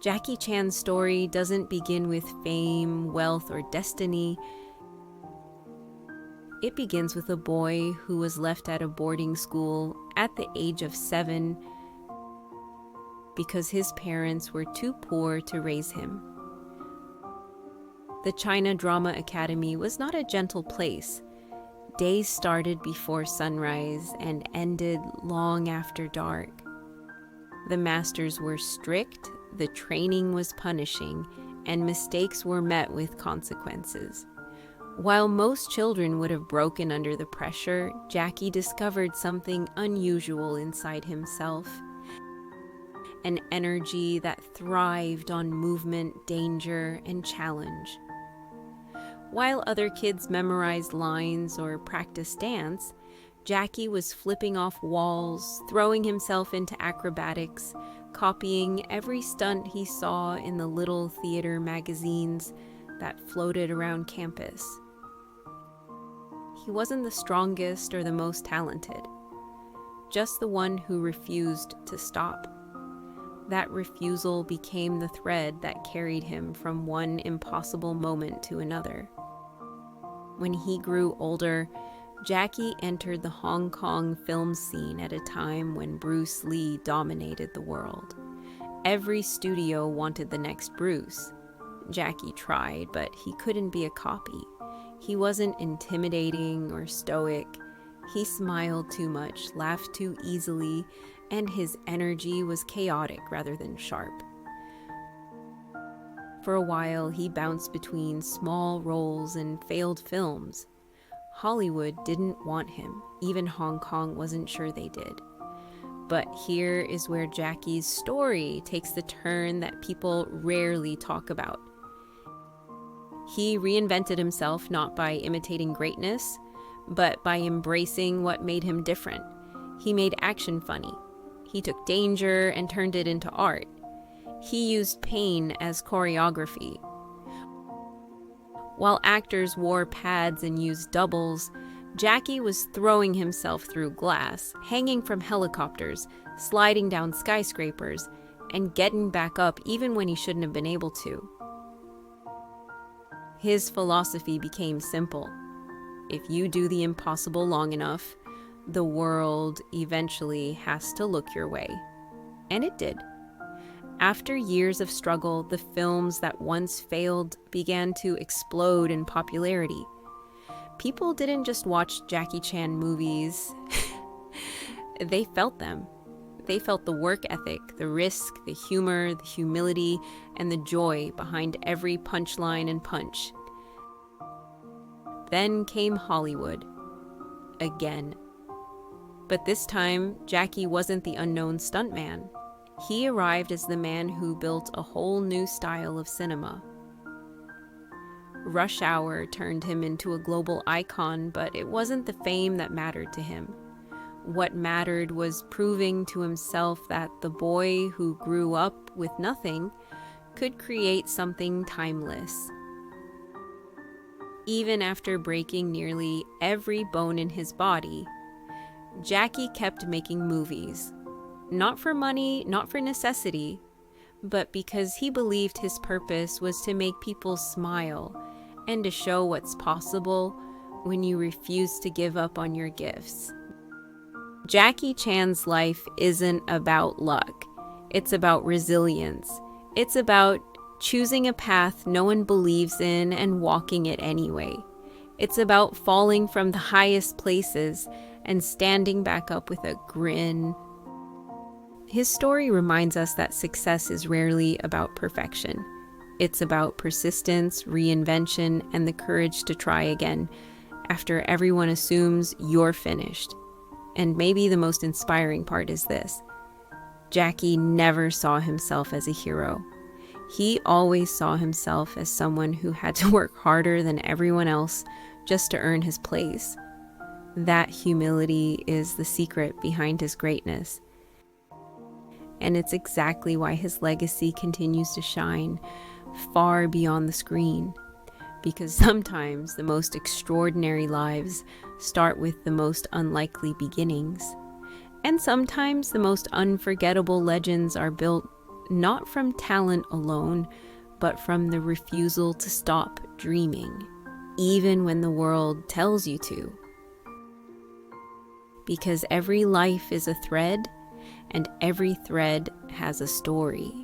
Jackie Chan's story doesn't begin with fame, wealth, or destiny. It begins with a boy who was left at a boarding school at the age of 7 because his parents were too poor to raise him. The China Drama Academy was not a gentle place. Days started before sunrise and ended long after dark. The masters were strict, the training was punishing, and mistakes were met with consequences. While most children would have broken under the pressure, Jackie discovered something unusual inside himself. An energy that thrived on movement, danger, and challenge. While other kids memorized lines or practiced dance, Jackie was flipping off walls, throwing himself into acrobatics, copying every stunt he saw in the little theater magazines that floated around campus. He wasn't the strongest or the most talented, just the one who refused to stop. That refusal became the thread that carried him from one impossible moment to another. When he grew older, Jackie entered the Hong Kong film scene at a time when Bruce Lee dominated the world. Every studio wanted the next Bruce. Jackie tried, but he couldn't be a copy. He wasn't intimidating or stoic. He smiled too much, laughed too easily, and his energy was chaotic rather than sharp. For a while, he bounced between small roles in failed films. Hollywood didn't want him. Even Hong Kong wasn't sure they did. But here is where Jackie's story takes the turn that people rarely talk about. He reinvented himself not by imitating greatness, but by embracing what made him different. He made action funny. He took danger and turned it into art. He used pain as choreography. While actors wore pads and used doubles, Jackie was throwing himself through glass, hanging from helicopters, sliding down skyscrapers, and getting back up even when he shouldn't have been able to. His philosophy became simple. If you do the impossible long enough, the world eventually has to look your way. And it did. After years of struggle, the films that once failed began to explode in popularity. People didn't just watch Jackie Chan movies. They felt them. They felt the work ethic, the risk, the humor, the humility, and the joy behind every punchline and punch. Then came Hollywood. Again. But this time, Jackie wasn't the unknown stuntman. He arrived as the man who built a whole new style of cinema. Rush Hour turned him into a global icon, but it wasn't the fame that mattered to him. What mattered was proving to himself that the boy who grew up with nothing could create something timeless. Even after breaking nearly every bone in his body, Jackie kept making movies. Not for money, not for necessity, but because he believed his purpose was to make people smile and to show what's possible when you refuse to give up on your gifts. Jackie Chan's life isn't about luck. It's about resilience. It's about choosing a path no one believes in and walking it anyway. It's about falling from the highest places and standing back up with a grin. His story reminds us that success is rarely about perfection. It's about persistence, reinvention, and the courage to try again after everyone assumes you're finished. And maybe the most inspiring part is this: Jackie never saw himself as a hero. He always saw himself as someone who had to work harder than everyone else just to earn his place. That humility is the secret behind his greatness. And it's exactly why his legacy continues to shine far beyond the screen. Because sometimes the most extraordinary lives start with the most unlikely beginnings. And sometimes the most unforgettable legends are built not from talent alone, but from the refusal to stop dreaming, even when the world tells you to. Because every life is a thread, and every thread has a story.